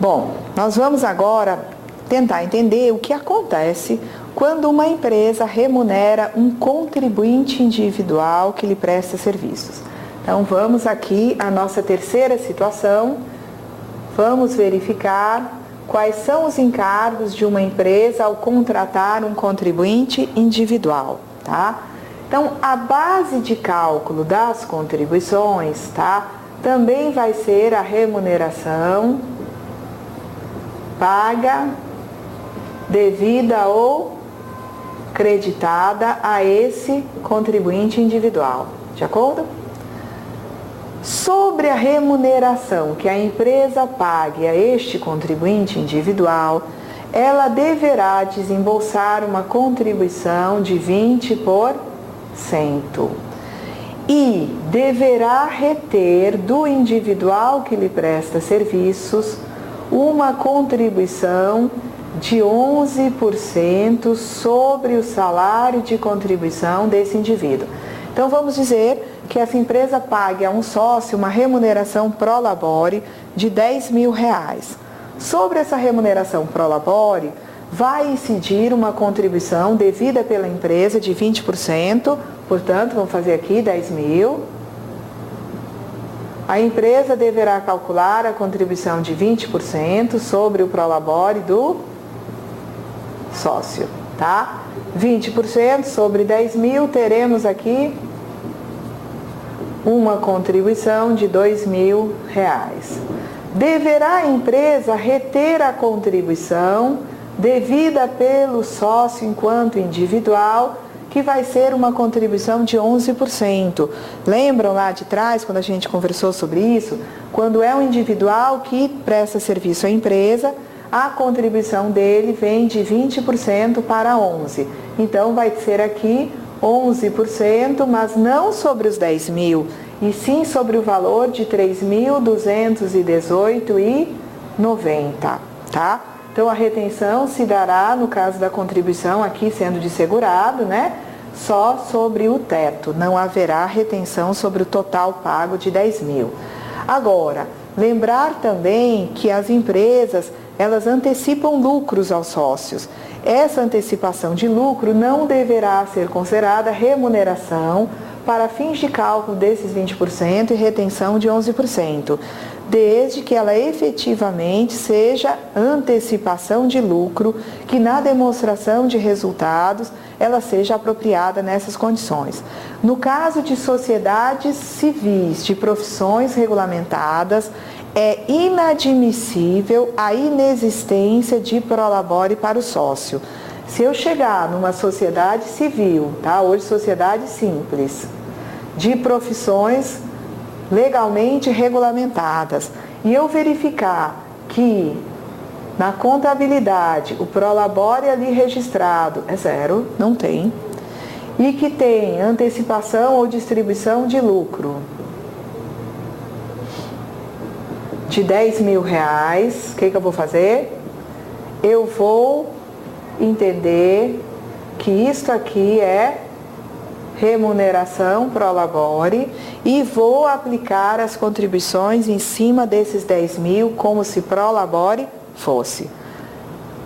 Bom, nós vamos agora tentar entender o que acontece quando uma empresa remunera um contribuinte individual que lhe presta serviços. Então, vamos aqui à nossa terceira situação. Vamos verificar quais são os encargos de uma empresa ao contratar um contribuinte individual, tá? Então, a base de cálculo das contribuições, tá? Também vai ser a remuneração paga, devida ou creditada a esse contribuinte individual, de acordo? Sobre a remuneração que a empresa pague a este contribuinte individual, ela deverá desembolsar uma contribuição de 20% e deverá reter do individual que lhe presta serviços uma contribuição de 11% sobre o salário de contribuição desse indivíduo. Então, vamos dizer que essa empresa pague a um sócio uma remuneração pro labore de R$10.000. Sobre essa remuneração pro labore, vai incidir uma contribuição devida pela empresa de 20%, portanto, vamos fazer aqui 10.000. A empresa deverá calcular a contribuição de 20% sobre o pro labore do sócio, tá? 20% sobre 10.000, teremos aqui uma contribuição de R$2.000. Deverá a empresa reter a contribuição devida pelo sócio enquanto individual, que vai ser uma contribuição de 11%. Lembram lá de trás, quando a gente conversou sobre isso? Quando é um individual que presta serviço à empresa, a contribuição dele vem de 20% para 11%. Então, vai ser aqui 11%, mas não sobre os 10.000, e sim sobre o valor de R$ 3.218,90, tá? Então, a retenção se dará, no caso da contribuição, aqui sendo de segurado, né? Só sobre o teto, não haverá retenção sobre o total pago de 10.000. Agora, lembrar também que as empresas, elas antecipam lucros aos sócios. Essa antecipação de lucro não deverá ser considerada remuneração para fins de cálculo desses 20% e retenção de 11%, desde que ela efetivamente seja antecipação de lucro, que na demonstração de resultados ela seja apropriada nessas condições. No caso de sociedades civis de profissões regulamentadas, é inadmissível a inexistência de prolabore para o sócio. Se eu chegar numa sociedade civil, tá? Hoje sociedade simples, de profissões legalmente regulamentadas, e eu verificar que na contabilidade o prolabore ali registrado é zero, não tem, e que tem antecipação ou distribuição de lucro de R$10.000, o que eu vou fazer? Eu vou entender que isto aqui é remuneração pro labore e vou aplicar as contribuições em cima desses 10.000 como se pro labore fosse.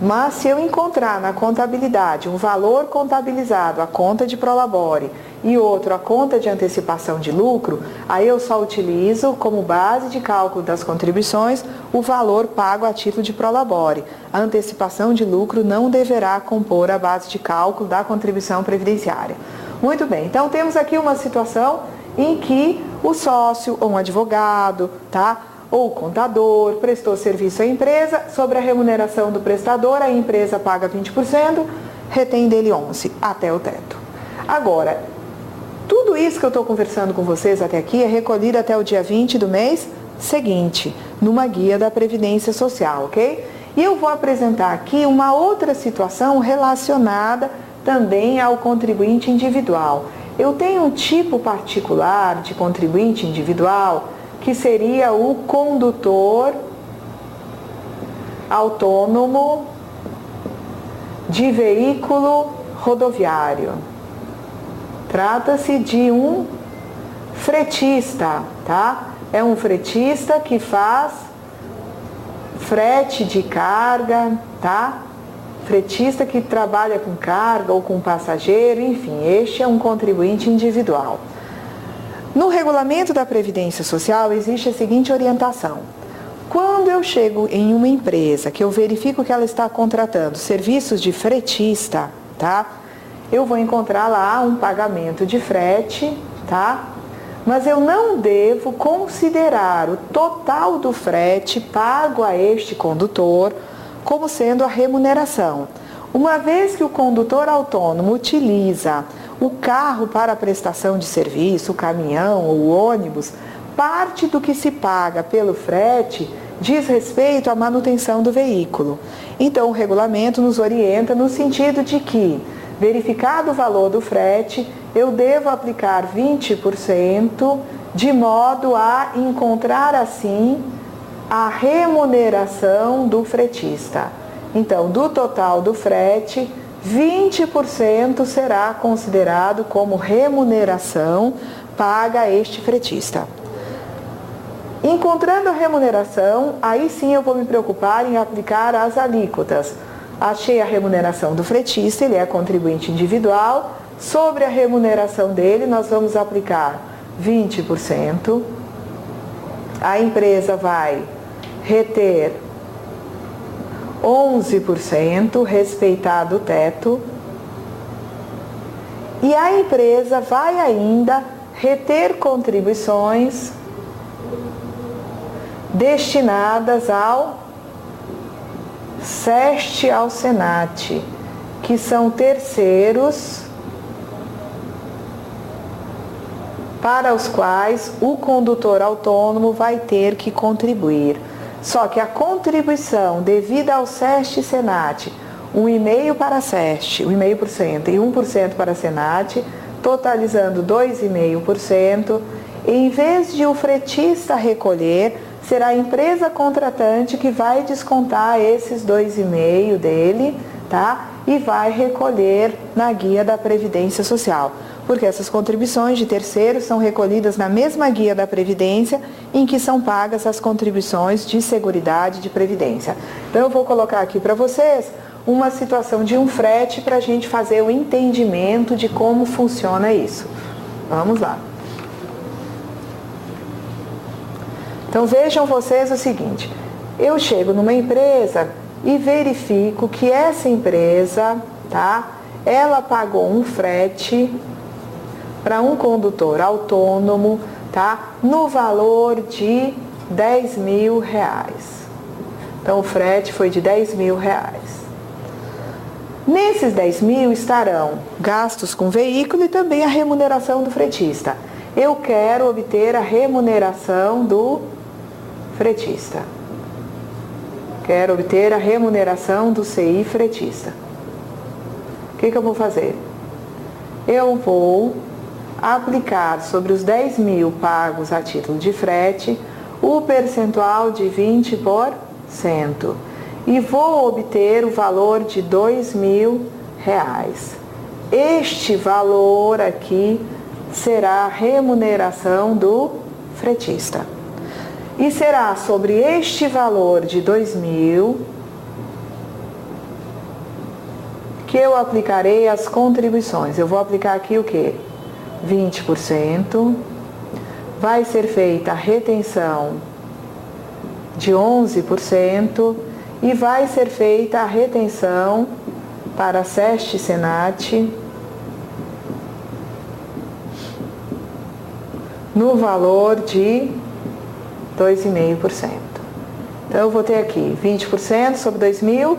Mas se eu encontrar na contabilidade um valor contabilizado, a conta de pro labore, e outro, a conta de antecipação de lucro, aí eu só utilizo como base de cálculo das contribuições o valor pago a título de pro labore. A antecipação de lucro não deverá compor a base de cálculo da contribuição previdenciária. Muito bem, então temos aqui uma situação em que o sócio ou um advogado, tá? Ou o contador prestou serviço à empresa, sobre a remuneração do prestador, a empresa paga 20%, retém dele 11%, até o teto. Agora, tudo isso que eu estou conversando com vocês até aqui é recolhido até o dia 20 do mês seguinte, numa guia da Previdência Social, ok? E eu vou apresentar aqui uma outra situação relacionada também ao contribuinte individual. Eu tenho um tipo particular de contribuinte individual, que seria o condutor autônomo de veículo rodoviário. Trata-se de um fretista, tá? É um fretista que faz frete de carga, tá? Fretista que trabalha com carga ou com passageiro, enfim, este é um contribuinte individual. No regulamento da Previdência Social existe a seguinte orientação. Quando eu chego em uma empresa que eu verifico que ela está contratando serviços de fretista, tá? Eu vou encontrar lá um pagamento de frete, tá? Mas eu não devo considerar o total do frete pago a este condutor como sendo a remuneração. Uma vez que o condutor autônomo utiliza o carro para a prestação de serviço, o caminhão ou o ônibus, parte do que se paga pelo frete diz respeito à manutenção do veículo. Então, o regulamento nos orienta no sentido de que, verificado o valor do frete, eu devo aplicar 20%, de modo a encontrar, assim, a remuneração do fretista. Então, do total do frete, 20% será considerado como remuneração paga a este fretista. Encontrando a remuneração, aí sim eu vou me preocupar em aplicar as alíquotas. Achei a remuneração do fretista, ele é contribuinte individual. Sobre a remuneração dele, nós vamos aplicar 20%. A empresa vai reter 11%, respeitado o teto. E a empresa vai ainda reter contribuições destinadas ao SEST e ao SENAT, que são terceiros para os quais o condutor autônomo vai ter que contribuir. Só que a contribuição devida ao SEST e SENAT, 1,5% para SEST, 1,5% e 1% para SENAT, totalizando 2,5%, em vez de o fretista recolher, será a empresa contratante que vai descontar esses 2,5% dele, tá? E vai recolher na guia da Previdência Social. Porque essas contribuições de terceiros são recolhidas na mesma guia da Previdência em que são pagas as contribuições de Seguridade de Previdência. Então eu vou colocar aqui para vocês uma situação de um frete para a gente fazer o entendimento de como funciona isso. Vamos lá. Então vejam vocês o seguinte, eu chego numa empresa e verifico que essa empresa, tá, ela pagou um frete para um condutor autônomo, tá, no valor de R$10.000. Então o frete foi de R$10.000. Nesses 10.000 estarão gastos com veículo e também a remuneração do fretista. Eu quero obter a remuneração do fretista. Quero obter a remuneração do CI fretista. O que eu vou fazer? Eu vou aplicar sobre os 10.000 pagos a título de frete o percentual de 20% e vou obter o valor de R$2.000. Este valor aqui será a remuneração do fretista. E será sobre este valor de 2.000 que eu aplicarei as contribuições. Eu vou aplicar aqui o quê? 20%. Vai ser feita a retenção de 11% e vai ser feita a retenção para SEST e SENAT no valor de 2,5%. Então eu vou ter aqui 20% sobre 2.400.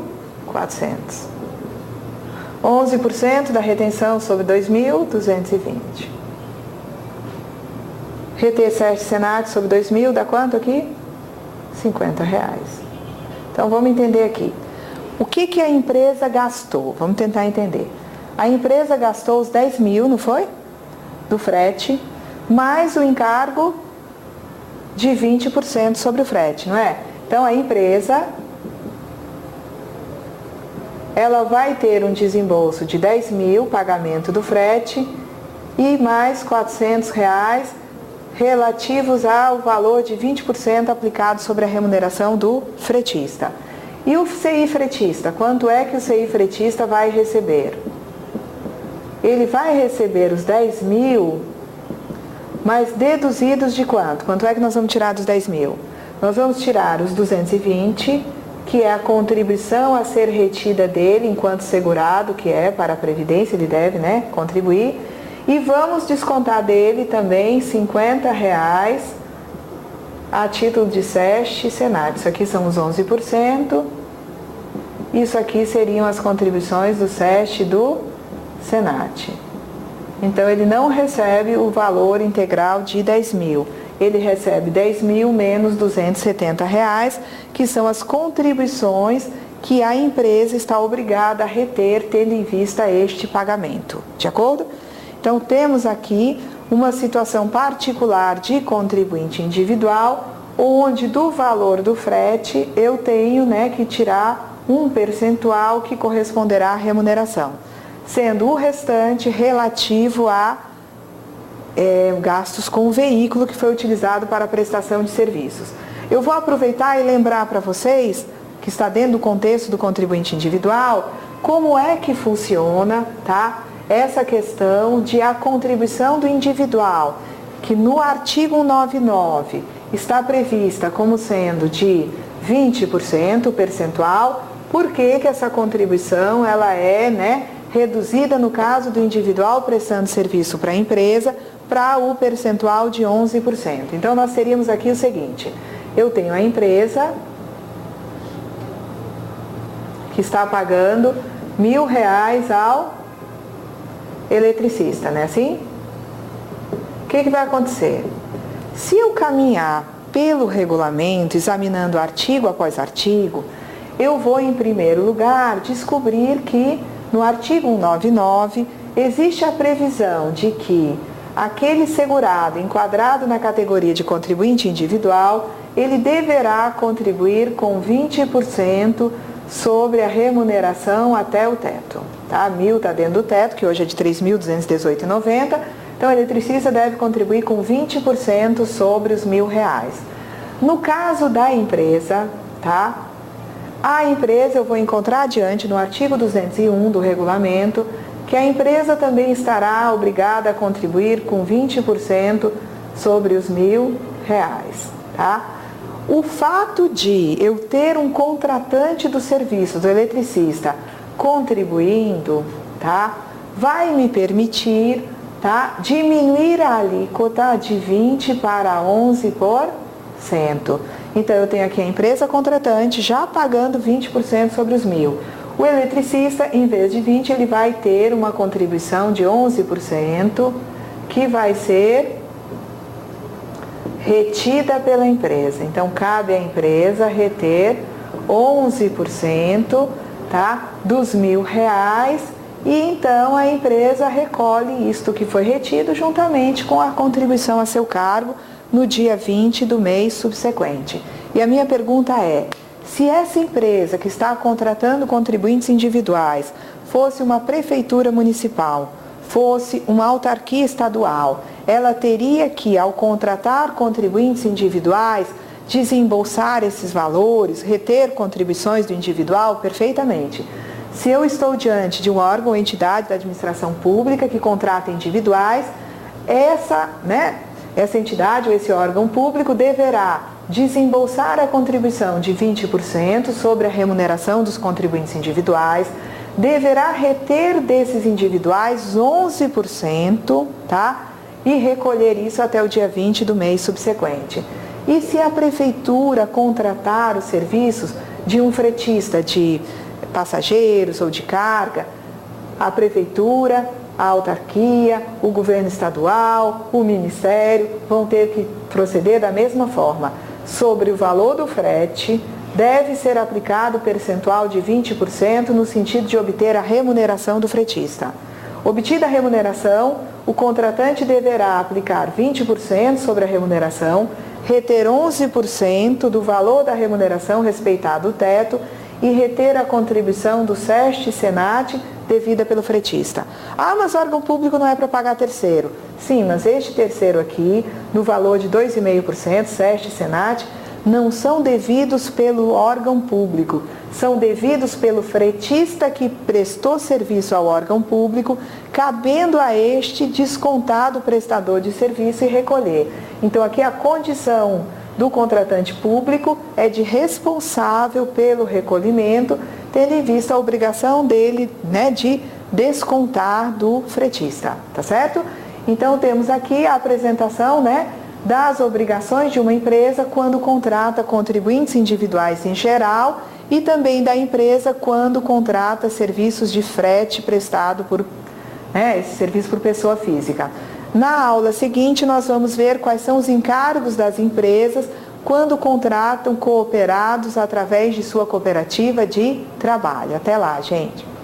11% da retenção sobre 2.220. Reter SEST e SENAT sobre 2.000 dá quanto aqui? R$50. Então vamos entender aqui. O que a empresa gastou? Vamos tentar entender. A empresa gastou os 10.000, não foi? Do frete, mais o encargo de 20% sobre o frete, não é? Então a empresa, ela vai ter um desembolso de 10.000, pagamento do frete, e mais R$400 relativos ao valor de 20% aplicado sobre a remuneração do fretista. E o CI fretista? Quanto é que o CI fretista vai receber? Ele vai receber os 10 mil, mas deduzidos de quanto? Quanto é que nós vamos tirar dos 10 mil? Nós vamos tirar os 220, que é a contribuição a ser retida dele enquanto segurado, que é para a Previdência, ele deve, né, contribuir. E vamos descontar dele também R$50 a título de SEST e SENAT. Isso aqui são os 11%. Isso aqui seriam as contribuições do SEST e do SENAT. Então, ele não recebe o valor integral de 10 mil. Ele recebe 10 mil menos R$270, que são as contribuições que a empresa está obrigada a reter, tendo em vista este pagamento. De acordo? Então, temos aqui uma situação particular de contribuinte individual, onde do valor do frete eu tenho, né, que tirar um percentual que corresponderá à remuneração, sendo o restante relativo a gastos com o veículo que foi utilizado para a prestação de serviços. Eu vou aproveitar e lembrar para vocês, que está dentro do contexto do contribuinte individual, como é que funciona, tá? Essa questão de a contribuição do individual, que no artigo 199 está prevista como sendo de 20% percentual. Por que que essa contribuição ela é, né, reduzida no caso do individual prestando serviço para a empresa para o percentual de 11%? Então, nós teríamos aqui o seguinte: eu tenho a empresa que está pagando R$1.000 ao eletricista, não é assim? O que vai acontecer? Se eu caminhar pelo regulamento, examinando artigo após artigo, eu vou, em primeiro lugar, descobrir que no artigo 199 existe a previsão de que aquele segurado enquadrado na categoria de contribuinte individual, ele deverá contribuir com 20% sobre a remuneração até o teto. Tá? 1.000 está dentro do teto, que hoje é de R$ 3.218,90. Então, o eletricista deve contribuir com 20% sobre os R$1.000. No caso da empresa, tá? A empresa, eu vou encontrar adiante no artigo 201 do regulamento, que a empresa também estará obrigada a contribuir com 20% sobre os R$1.000, tá? O fato de eu ter um contratante do serviço, do eletricista, contribuindo, tá, vai me permitir, tá, diminuir a alíquota de 20% para 11%. Então, eu tenho aqui a empresa contratante já pagando 20% sobre os R$1.000. O eletricista, em vez de 20%, ele vai ter uma contribuição de 11%, que vai ser retida pela empresa. Então, cabe à empresa reter 11%, tá, dos R$1.000, e então a empresa recolhe isto que foi retido juntamente com a contribuição a seu cargo no dia 20 do mês subsequente. E a minha pergunta é: se essa empresa que está contratando contribuintes individuais fosse uma prefeitura municipal, fosse uma autarquia estadual, ela teria que, ao contratar contribuintes individuais, desembolsar esses valores, reter contribuições do individual? Perfeitamente. Se eu estou diante de um órgão ou entidade da administração pública que contrata individuais, essa entidade ou esse órgão público deverá desembolsar a contribuição de 20% sobre a remuneração dos contribuintes individuais, deverá reter desses individuais 11%, tá? E recolher isso até o dia 20 do mês subsequente. E se a prefeitura contratar os serviços de um fretista de passageiros ou de carga, a prefeitura, a autarquia, o governo estadual, o ministério vão ter que proceder da mesma forma. Sobre o valor do frete, deve ser aplicado o percentual de 20% no sentido de obter a remuneração do fretista. Obtida a remuneração, o contratante deverá aplicar 20% sobre a remuneração, reter 11% do valor da remuneração respeitado o teto e reter a contribuição do SEST e SENAT devida pelo fretista. Ah, mas o órgão público não é para pagar terceiro. Sim, mas este terceiro aqui, no valor de 2,5%, SESC e SENAT, não são devidos pelo órgão público, são devidos pelo fretista que prestou serviço ao órgão público, cabendo a este descontar do prestador de serviço e recolher. Então aqui a condição do contratante público é de responsável pelo recolhimento, tendo em vista a obrigação dele, né, de descontar do fretista, tá certo? Então temos aqui a apresentação, né, das obrigações de uma empresa quando contrata contribuintes individuais em geral e também da empresa quando contrata serviços de frete prestado por, esse serviço por pessoa física. Na aula seguinte nós vamos ver quais são os encargos das empresas quando contratam cooperados através de sua cooperativa de trabalho. Até lá, gente!